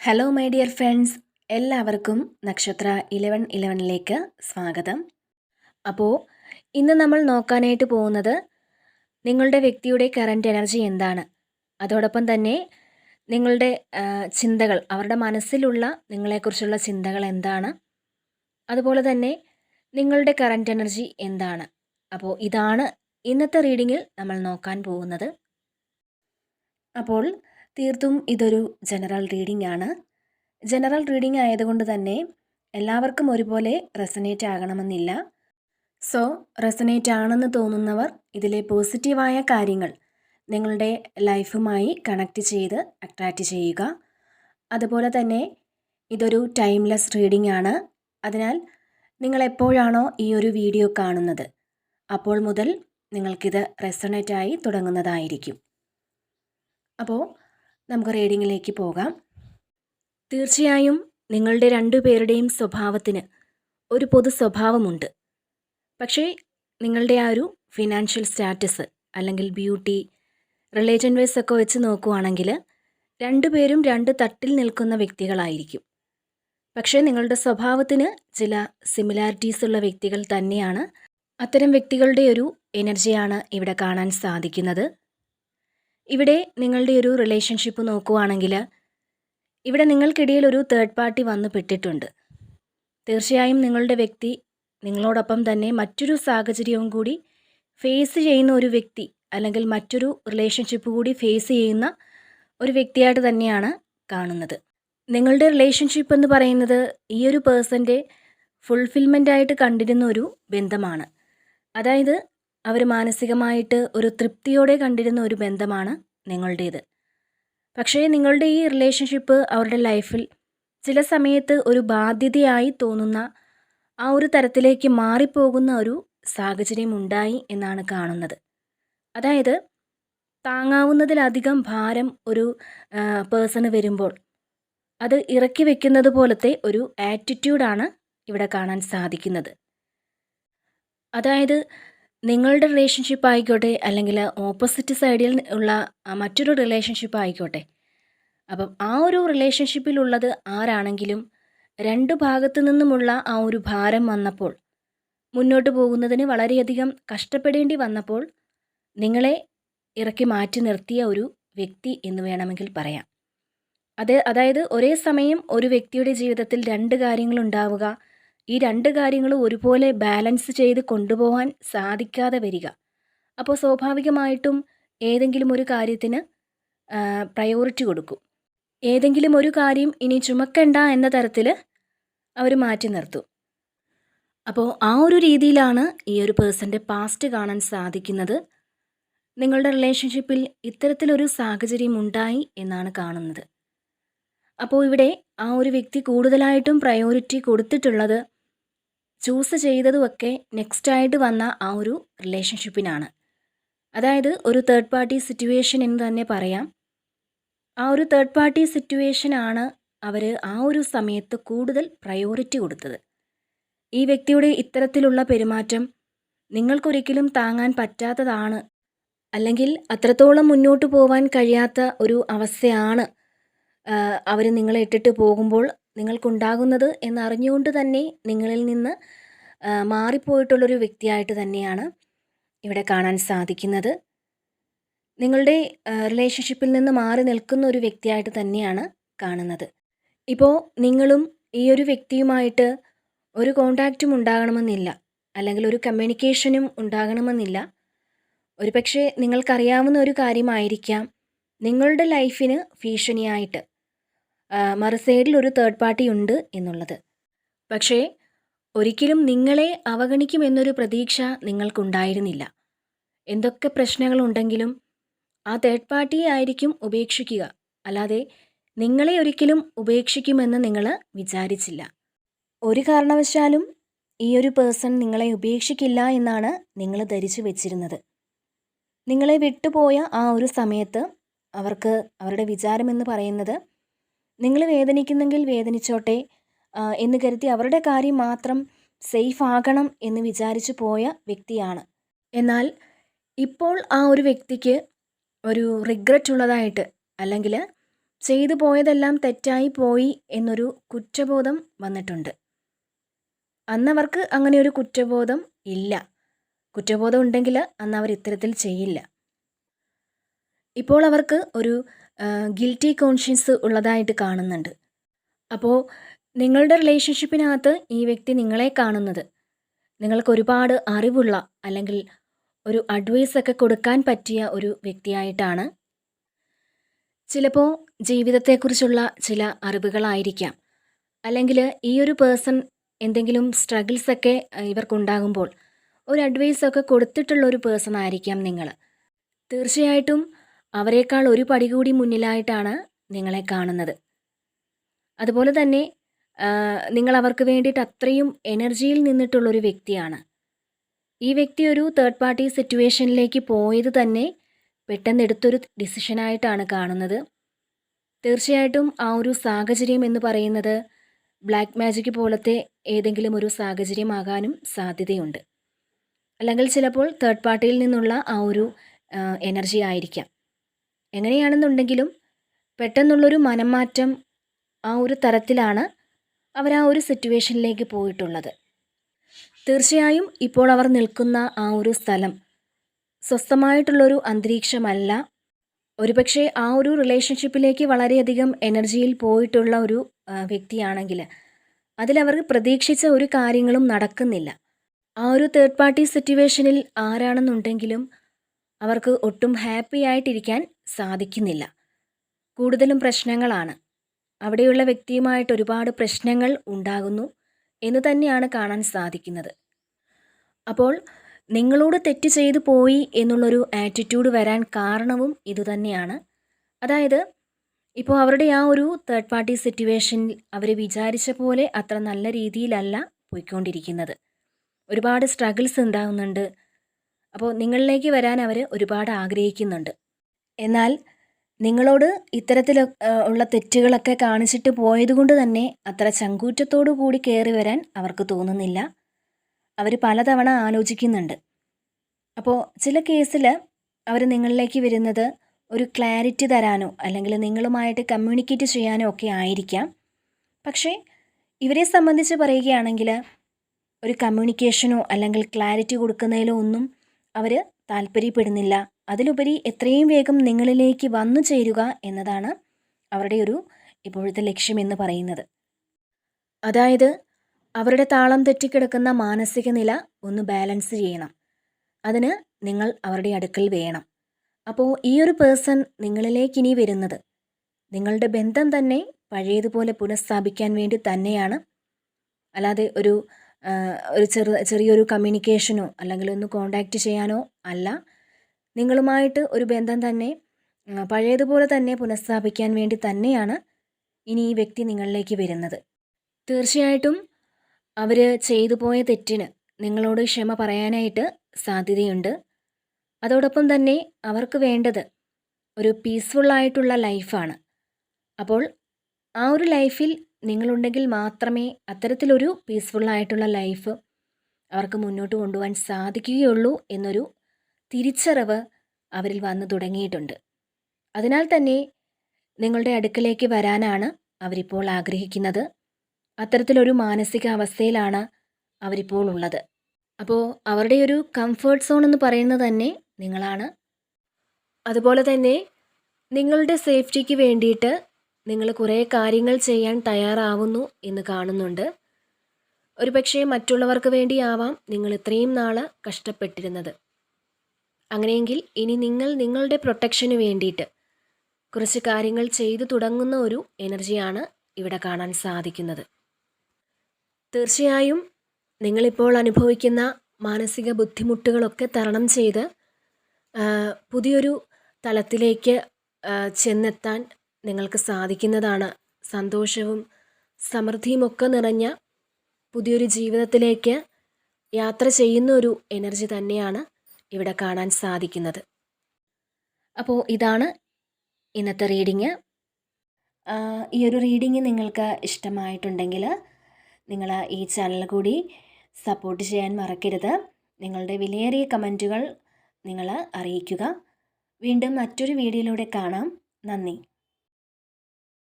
Hello my dear friends, എല്ലാവർക്കും നക്ഷത്ര 1111ലേക്ക് സ്വാഗതം. അപ്പോൾ ഇന്ന് നമ്മൾ നോക്കാനായിട്ട് പോകുന്നത് നിങ്ങളുടെ വ്യക്തിയുടെ കറൻറ്റ് എനർജി എന്താണ്, അതോടൊപ്പം തന്നെ നിങ്ങളുടെ ചിന്തകൾ, അവരുടെ മനസ്സിലുള്ള നിങ്ങളെക്കുറിച്ചുള്ള ചിന്തകൾ എന്താണ്, അതുപോലെ തന്നെ നിങ്ങളുടെ കറൻറ്റ് എനർജി എന്താണ്. അപ്പോൾ ഇതാണ് ഇന്നത്തെ റീഡിങ്ങിൽ നമ്മൾ നോക്കാൻ പോകുന്നത്. അപ്പോൾ തീർത്തും ഇതൊരു ജനറൽ റീഡിംഗ് ആണ്. ജനറൽ റീഡിംഗ് ആയതുകൊണ്ട് തന്നെ എല്ലാവർക്കും ഒരുപോലെ റെസനേറ്റ് ആകണമെന്നില്ല. സോ റെസനേറ്റ് ആണെന്ന് തോന്നുന്നവർ ഇതിലെ പോസിറ്റീവായ കാര്യങ്ങൾ നിങ്ങളുടെ ലൈഫുമായി കണക്റ്റ് ചെയ്ത് അട്രാക്റ്റ് ചെയ്യുക. അതുപോലെ തന്നെ ഇതൊരു ടൈംലെസ് റീഡിംഗ് ആണ്. അതിനാൽ നിങ്ങൾ എപ്പോഴാണോ ഈ ഒരു വീഡിയോ കാണുന്നത് അപ്പോൾ മുതൽ നിങ്ങൾക്കിത് റെസനേറ്റായി തുടങ്ങുന്നതായിരിക്കും. അപ്പോൾ നമുക്ക് റീഡിങ്ങിലേക്ക് പോകാം. തീർച്ചയായും നിങ്ങളുടെ രണ്ടുപേരുടെയും സ്വഭാവത്തിന് ഒരു പൊതു സ്വഭാവമുണ്ട്. പക്ഷേ നിങ്ങളുടെ ആ ഒരു ഫിനാൻഷ്യൽ സ്റ്റാറ്റസ് അല്ലെങ്കിൽ ബ്യൂട്ടി, റിലേഷൻ വൈസ് ഒക്കെ വെച്ച് നോക്കുവാണെങ്കിൽ രണ്ടുപേരും രണ്ട് തട്ടിൽ നിൽക്കുന്ന വ്യക്തികളായിരിക്കും. പക്ഷേ നിങ്ങളുടെ സ്വഭാവത്തിന് ചില സിമിലാരിറ്റീസ് ഉള്ള വ്യക്തികൾ തന്നെയാണ്. അത്തരം വ്യക്തികളുടെ ഒരു എനർജിയാണ് ഇവിടെ കാണാൻ സാധിക്കുന്നത്. ഇവിടെ നിങ്ങളുടെ ഒരു റിലേഷൻഷിപ്പ് നോക്കുവാണെങ്കിൽ ഇവിടെ നിങ്ങൾക്കിടയിൽ ഒരു തേർഡ് പാർട്ടി വന്ന് പെട്ടിട്ടുണ്ട്. തീർച്ചയായും നിങ്ങളുടെ വ്യക്തി നിങ്ങളോടൊപ്പം തന്നെ മറ്റൊരു സാഹചര്യവും കൂടി ഫേസ് ചെയ്യുന്ന ഒരു വ്യക്തി, അല്ലെങ്കിൽ മറ്റൊരു റിലേഷൻഷിപ്പ് കൂടി ഫേസ് ചെയ്യുന്ന ഒരു വ്യക്തിയായിട്ട് തന്നെയാണ് കാണുന്നത്. നിങ്ങളുടെ റിലേഷൻഷിപ്പ് എന്ന് പറയുന്നത് ഈ ഒരു പേഴ്സൻ്റെ ഫുൾഫിൽമെൻ്റ് ആയിട്ട് കണ്ടിരുന്ന ഒരു ബന്ധമാണ്. അതായത് അവർ മാനസികമായിട്ട് ഒരു തൃപ്തിയോടെ കണ്ടിരുന്ന ഒരു ബന്ധമാണ് നിങ്ങളുടേത്. പക്ഷേ നിങ്ങളുടെ ഈ റിലേഷൻഷിപ്പ് അവരുടെ ലൈഫിൽ ചില സമയത്ത് ഒരു ബാധ്യതയായി തോന്നുന്ന ആ ഒരു തരത്തിലേക്ക് മാറിപ്പോകുന്ന ഒരു സാഹചര്യം ഉണ്ടായി എന്നാണ് കാണുന്നത്. അതായത് താങ്ങാവുന്നതിലധികം ഭാരം ഒരു പേഴ്സണ് വരുമ്പോൾ അത് ഇറക്കി വെക്കുന്നത് പോലത്തെ ഒരു ആറ്റിറ്റ്യൂഡാണ് ഇവിടെ കാണാൻ സാധിക്കുന്നത്. അതായത് നിങ്ങളുടെ റിലേഷൻഷിപ്പ് ആയിക്കോട്ടെ, അല്ലെങ്കിൽ ഓപ്പോസിറ്റ് സൈഡിൽ ഉള്ള മറ്റൊരു റിലേഷൻഷിപ്പ് ആയിക്കോട്ടെ, അപ്പം ആ ഒരു റിലേഷൻഷിപ്പിലുള്ളത് ആരാണെങ്കിലും രണ്ട് ഭാഗത്തു നിന്നുമുള്ള ആ ഒരു ഭാരം വന്നപ്പോൾ, മുന്നോട്ട് പോകുന്നതിന് വളരെയധികം കഷ്ടപ്പെടേണ്ടി വന്നപ്പോൾ നിങ്ങളെ ഇറക്കി മാറ്റി നിർത്തിയ ഒരു വ്യക്തി എന്ന് വേണമെങ്കിൽ പറയാം. അതായത് ഒരേ സമയം ഒരു വ്യക്തിയുടെ ജീവിതത്തിൽ രണ്ട് കാര്യങ്ങളുണ്ടാവുക, ഈ രണ്ട് കാര്യങ്ങളും ഒരുപോലെ ബാലൻസ് ചെയ്ത് കൊണ്ടുപോകാൻ സാധിക്കാതെ വരിക. അപ്പോൾ സ്വാഭാവികമായിട്ടും ഏതെങ്കിലും ഒരു കാര്യത്തിന് പ്രയോറിറ്റി കൊടുക്കും. ഏതെങ്കിലും ഒരു കാര്യം ഇനി ചുമക്കണ്ട എന്ന തരത്തിൽ അവർ മാറ്റി നിർത്തും. അപ്പോൾ ആ ഒരു രീതിയിലാണ് ഈ ഒരു പേഴ്സൻ്റെ പാസ്റ്റ് കാണാൻ സാധിക്കുന്നത്. നിങ്ങളുടെ റിലേഷൻഷിപ്പിൽ ഇത്തരത്തിലൊരു സാഹചര്യം ഉണ്ടായി എന്നാണ് കാണുന്നത്. അപ്പോൾ ഇവിടെ ആ ഒരു വ്യക്തി കൂടുതലായിട്ടും പ്രയോറിറ്റി കൊടുത്തിട്ടുള്ളത്, ചൂസ് ചെയ്തതുമൊക്കെ നെക്സ്റ്റായിട്ട് വന്ന ആ ഒരു റിലേഷൻഷിപ്പിനാണ്. അതായത് ഒരു തേർഡ് പാർട്ടി സിറ്റുവേഷൻ എന്ന് തന്നെ പറയാം. ആ ഒരു തേർഡ് പാർട്ടി സിറ്റുവേഷനാണ് അവർ ആ ഒരു സമയത്ത് കൂടുതൽ പ്രയോറിറ്റി കൊടുത്തത്. ഈ വ്യക്തിയുടെ ഇത്തരത്തിലുള്ള പെരുമാറ്റം നിങ്ങൾക്കൊരിക്കലും താങ്ങാൻ പറ്റാത്തതാണ്, അല്ലെങ്കിൽ അത്രത്തോളം മുന്നോട്ട് പോകാൻ കഴിയാത്ത ഒരു അവസ്ഥയാണ് അവർ നിങ്ങളെ ഇട്ടിട്ട് പോകുമ്പോൾ നിങ്ങൾക്കുണ്ടാകുന്നത് എന്നറിഞ്ഞുകൊണ്ട് തന്നെ നിങ്ങളിൽ നിന്ന് മാറിപ്പോയിട്ടുള്ളൊരു വ്യക്തിയായിട്ട് തന്നെയാണ് ഇവിടെ കാണാൻ സാധിക്കുന്നത്. നിങ്ങളുടെ റിലേഷൻഷിപ്പിൽ നിന്ന് മാറി നിൽക്കുന്ന ഒരു വ്യക്തിയായിട്ട് തന്നെയാണ് കാണുന്നത്. ഇപ്പോൾ നിങ്ങളും ഈ ഒരു വ്യക്തിയുമായിട്ട് ഒരു കോണ്ടാക്റ്റും ഉണ്ടാകണമെന്നില്ല, അല്ലെങ്കിൽ ഒരു കമ്മ്യൂണിക്കേഷനും ഉണ്ടാകണമെന്നില്ല. ഒരു പക്ഷേ നിങ്ങൾക്കറിയാവുന്ന ഒരു കാര്യമായിരിക്കാം നിങ്ങളുടെ ലൈഫിന് ഭീഷണിയായിട്ട് മറുസൈഡിൽ ഒരു തേർഡ് പാർട്ടി ഉണ്ട് എന്നുള്ളത്. പക്ഷേ ഒരിക്കലും നിങ്ങളെ അവഗണിക്കുമെന്നൊരു പ്രതീക്ഷ നിങ്ങൾക്കുണ്ടായിരുന്നില്ല. എന്തൊക്കെ പ്രശ്നങ്ങളുണ്ടെങ്കിലും ആ തേർഡ് പാർട്ടിയെ ആയിരിക്കും ഉപേക്ഷിക്കുക, അല്ലാതെ നിങ്ങളെ ഒരിക്കലും ഉപേക്ഷിക്കുമെന്ന് നിങ്ങൾ വിചാരിച്ചില്ല. ഒരു കാരണവശാലും ഈ ഒരു പേഴ്സൺ നിങ്ങളെ ഉപേക്ഷിക്കില്ല എന്നാണ് നിങ്ങൾ ധരിച്ചു വെച്ചിരുന്നത്. നിങ്ങളെ വിട്ടുപോയ ആ ഒരു സമയത്ത് അവർക്ക് അവരുടെ വിചാരമെന്ന് പറയുന്നത് നിങ്ങൾ വേദനിക്കുന്നെങ്കിൽ വേദനിച്ചോട്ടെ എന്ന് കരുതി അവരുടെ കാര്യം മാത്രം സേഫ് ആകണം എന്ന് വിചാരിച്ചു പോയ വ്യക്തിയാണ്. എന്നാൽ ഇപ്പോൾ ആ ഒരു വ്യക്തിക്ക് ഒരു റിഗ്രറ്റ് ഉള്ളതായിട്ട്, അല്ലെങ്കിൽ ചെയ്തു പോയതെല്ലാം തെറ്റായി പോയി എന്നൊരു കുറ്റബോധം വന്നിട്ടുണ്ട്. അന്നവർക്ക് അങ്ങനെ ഒരു കുറ്റബോധം ഇല്ല. കുറ്റബോധം ഉണ്ടെങ്കിൽ അന്ന് അവർ ഇത്തരത്തിൽ ചെയ്യില്ല. ഇപ്പോൾ അവർക്ക് ഒരു ഗിൽറ്റി കോൺഷ്യൻസ് ഉള്ളതായിട്ട് കാണുന്നുണ്ട്. അപ്പോൾ നിങ്ങളുടെ റിലേഷൻഷിപ്പിനകത്ത് ഈ വ്യക്തി നിങ്ങളെ കാണുന്നത് നിങ്ങൾക്ക് ഒരുപാട് അറിവുള്ള അല്ലെങ്കിൽ ഒരു അഡ്വൈസൊക്കെ കൊടുക്കാൻ പറ്റിയ ഒരു വ്യക്തിയായിട്ടാണ്. ചിലപ്പോൾ ജീവിതത്തെക്കുറിച്ചുള്ള ചില അറിവുകളായിരിക്കാം, അല്ലെങ്കിൽ ഈ ഒരു പേഴ്സൺ എന്തെങ്കിലും സ്ട്രഗിൾസൊക്കെ ഇവർക്കുണ്ടാകുമ്പോൾ ഒരു അഡ്വൈസൊക്കെ കൊടുത്തിട്ടുള്ള ഒരു പേഴ്സൺ ആയിരിക്കാം നിങ്ങൾ. തീർച്ചയായിട്ടും അവരെക്കാൾ ഒരു പടി കൂടി മുന്നിലായിട്ടാണ് നിങ്ങളെ കാണുന്നത്. അതുപോലെ തന്നെ നിങ്ങൾ അവർക്ക് വേണ്ടിയിട്ട് അത്രയും എനർജിയിൽ നിന്നിട്ടുള്ളൊരു വ്യക്തിയാണ്. ഈ വ്യക്തി ഒരു തേർഡ് പാർട്ടി സിറ്റുവേഷനിലേക്ക് പോയത് തന്നെ പെട്ടെന്ന് എടുത്തൊരു ഡിസിഷനായിട്ടാണ് കാണുന്നത്. തീർച്ചയായിട്ടും ആ ഒരു സാഹചര്യം എന്ന് പറയുന്നത് ബ്ലാക്ക് മാജിക് പോലത്തെ ഏതെങ്കിലും ഒരു സാഹചര്യമാകാനും സാധ്യതയുണ്ട്. അല്ലെങ്കിൽ ചിലപ്പോൾ തേർഡ് പാർട്ടിയിൽ നിന്നുള്ള ആ ഒരു എനർജി ആയിരിക്കാം. എങ്ങനെയാണെന്നുണ്ടെങ്കിലും പെട്ടെന്നുള്ളൊരു മനംമാറ്റം ആ ഒരു തരത്തിലാണ് അവർ ആ ഒരു സിറ്റുവേഷനിലേക്ക് പോയിട്ടുള്ളത്. തീർച്ചയായും ഇപ്പോൾ അവർ നിൽക്കുന്ന ആ ഒരു സ്ഥലം സ്വസ്ഥമായിട്ടുള്ളൊരു അന്തരീക്ഷമല്ല. ഒരുപക്ഷെ ആ ഒരു റിലേഷൻഷിപ്പിലേക്ക് വളരെയധികം എനർജിയിൽ പോയിട്ടുള്ള ഒരു വ്യക്തിയാണെങ്കിൽ അതിലവർ പ്രതീക്ഷിച്ച ഒരു കാര്യങ്ങളും നടക്കുന്നില്ല. ആ ഒരു തേർഡ് പാർട്ടി സിറ്റുവേഷനിൽ ആരാണെന്നുണ്ടെങ്കിലും അവർക്ക് ഒട്ടും ഹാപ്പി ആയിട്ടിരിക്കാൻ സാധിക്കുന്നില്ല. കൂടുതലും പ്രശ്നങ്ങളാണ്. അവിടെയുള്ള വ്യക്തിയുമായിട്ട് ഒരുപാട് പ്രശ്നങ്ങൾ ഉണ്ടാകുന്നു എന്ന് തന്നെയാണ് കാണാൻ സാധിക്കുന്നത്. അപ്പോൾ നിങ്ങളോട് തെറ്റ് ചെയ്തു പോയി എന്നുള്ളൊരു ആറ്റിറ്റ്യൂഡ് വരാൻ കാരണവും ഇതുതന്നെയാണ്. അതായത് ഇപ്പോൾ അവരുടെ ആ ഒരു തേർഡ് പാർട്ടി സിറ്റുവേഷനിൽ അവർ വിചാരിച്ച പോലെ അത്ര നല്ല രീതിയിലല്ല പോയിക്കൊണ്ടിരിക്കുന്നത്. ഒരുപാട് സ്ട്രഗിൾസ് ഉണ്ടാകുന്നുണ്ട്. അപ്പോൾ നിങ്ങളിലേക്ക് വരാൻ അവർ ഒരുപാട് ആഗ്രഹിക്കുന്നുണ്ട്. എന്നാൽ നിങ്ങളോട് ഇത്തരത്തിൽ ഉള്ള തെറ്റുകളൊക്കെ കാണിച്ചിട്ട് പോയതുകൊണ്ട് തന്നെ അത്ര ചങ്കൂറ്റത്തോടു കൂടി കയറി വരാൻ അവർക്ക് തോന്നുന്നില്ല. അവർ പലതവണ ആലോചിക്കുന്നുണ്ട്. അപ്പോൾ ചില കേസിൽ അവർ നിങ്ങളിലേക്ക് വരുന്നത് ഒരു ക്ലാരിറ്റി തരാനോ അല്ലെങ്കിൽ നിങ്ങളുമായിട്ട് കമ്മ്യൂണിക്കേറ്റ് ചെയ്യാനോ ഒക്കെ ആയിരിക്കാം. പക്ഷേ ഇവരെ സംബന്ധിച്ച് പറയുകയാണെങ്കിൽ ഒരു കമ്മ്യൂണിക്കേഷനോ അല്ലെങ്കിൽ ക്ലാരിറ്റി കൊടുക്കുന്നതിലോ ഒന്നും അവർ താല്പര്യപ്പെടുന്നില്ല. അതിലുപരി എത്രയും വേഗം നിങ്ങളിലേക്ക് വന്നു ചേരുക എന്നതാണ് അവരുടെ ഒരു ഇപ്പോഴത്തെ ലക്ഷ്യമെന്ന് പറയുന്നത്. അതായത് അവരുടെ താളം തെറ്റിക്കിടക്കുന്ന മാനസിക നില ഒന്ന് ബാലൻസ് ചെയ്യണം. അതിന് നിങ്ങൾ അവരുടെ അടുക്കൽ വേണം. അപ്പോൾ ഈ ഒരു പേഴ്സൺ നിങ്ങളിലേക്ക് ഇനി വരുന്നത് നിങ്ങളുടെ ബന്ധം തന്നെ പഴയതുപോലെ പുനഃസ്ഥാപിക്കാൻ വേണ്ടി തന്നെയാണ്. അല്ലാതെ ഒരു ചെറിയൊരു കമ്മ്യൂണിക്കേഷനോ അല്ലെങ്കിൽ ഒന്ന് കോണ്ടാക്റ്റ് ചെയ്യാനോ അല്ല. നിങ്ങളുമായിട്ട് ഒരു ബന്ധം തന്നെ പഴയതുപോലെ തന്നെ പുനഃസ്ഥാപിക്കാൻ വേണ്ടി തന്നെയാണ് ഇനി ഈ വ്യക്തി നിങ്ങളിലേക്ക് വരുന്നത്. തീർച്ചയായിട്ടും അവർ ചെയ്തു പോയ തെറ്റിന് നിങ്ങളോട് ക്ഷമ പറയാനായിട്ട് സാധ്യതയുണ്ട്. അതോടൊപ്പം തന്നെ അവർക്ക് വേണ്ടത് ഒരു പീസ്ഫുള്ളായിട്ടുള്ള ലൈഫാണ്. അപ്പോൾ ആ ഒരു ലൈഫിൽ നിങ്ങളുണ്ടെങ്കിൽ മാത്രമേ അത്തരത്തിലൊരു പീസ്ഫുള്ളായിട്ടുള്ള ലൈഫ് അവർക്ക് മുന്നോട്ട് കൊണ്ടുപോകാൻ സാധിക്കുകയുള്ളൂ എന്നൊരു തിരിച്ചറിവ് അവരിൽ വന്നു തുടങ്ങിയിട്ടുണ്ട്. അതിനാൽ തന്നെ നിങ്ങളുടെ അടുക്കലേക്ക് വരാനാണ് അവരിപ്പോൾ ആഗ്രഹിക്കുന്നത്. അത്തരത്തിലൊരു മാനസികാവസ്ഥയിലാണ് അവരിപ്പോൾ ഉള്ളത്. അപ്പോൾ അവരുടെ ഒരു കംഫേർട്ട് സോൺ എന്ന് പറയുന്നത് തന്നെ നിങ്ങളാണ്. അതുപോലെ തന്നെ നിങ്ങളുടെ സേഫ്റ്റിക്ക് വേണ്ടിയിട്ട് നിങ്ങൾ കുറേ കാര്യങ്ങൾ ചെയ്യാൻ തയ്യാറാവുന്നു എന്ന് കാണുന്നുണ്ട്. ഒരുപക്ഷെ മറ്റുള്ളവർക്ക് വേണ്ടിയാവാം നിങ്ങൾ ഇത്രയും നാൾ കഷ്ടപ്പെട്ടിരുന്നത്. അങ്ങനെയെങ്കിൽ ഇനി നിങ്ങൾ നിങ്ങളുടെ പ്രൊട്ടക്ഷന് വേണ്ടിയിട്ട് കുറച്ച് കാര്യങ്ങൾ ചെയ്തു തുടങ്ങുന്ന ഒരു എനർജിയാണ് ഇവിടെ കാണാൻ സാധിക്കുന്നത്. തീർച്ചയായും നിങ്ങളിപ്പോൾ അനുഭവിക്കുന്ന മാനസിക ബുദ്ധിമുട്ടുകളൊക്കെ തരണം ചെയ്ത് പുതിയൊരു തലത്തിലേക്ക് ചെന്നെത്താൻ നിങ്ങൾക്ക് സാധിക്കുന്നതാണ്. സന്തോഷവും സമൃദ്ധിയുമൊക്കെ നിറഞ്ഞ പുതിയൊരു ജീവിതത്തിലേക്ക് യാത്ര ചെയ്യുന്ന ഒരു എനർജി തന്നെയാണ് ഇവിടെ കാണാൻ സാധിക്കുന്നത്. അപ്പോൾ ഇതാണ് ഇന്നത്തെ റീഡിങ്. ഈ ഒരു റീഡിങ് നിങ്ങൾക്ക് ഇഷ്ടമായിട്ടുണ്ടെങ്കിൽ നിങ്ങൾ ഈ ചാനൽ കൂടി സപ്പോർട്ട് ചെയ്യാൻ മറക്കരുത്. നിങ്ങളുടെ വിലയേറിയ കമൻറ്റുകൾ നിങ്ങൾ അറിയിക്കുക. വീണ്ടും മറ്റൊരു വീഡിയോയിലൂടെ കാണാം. നന്ദി.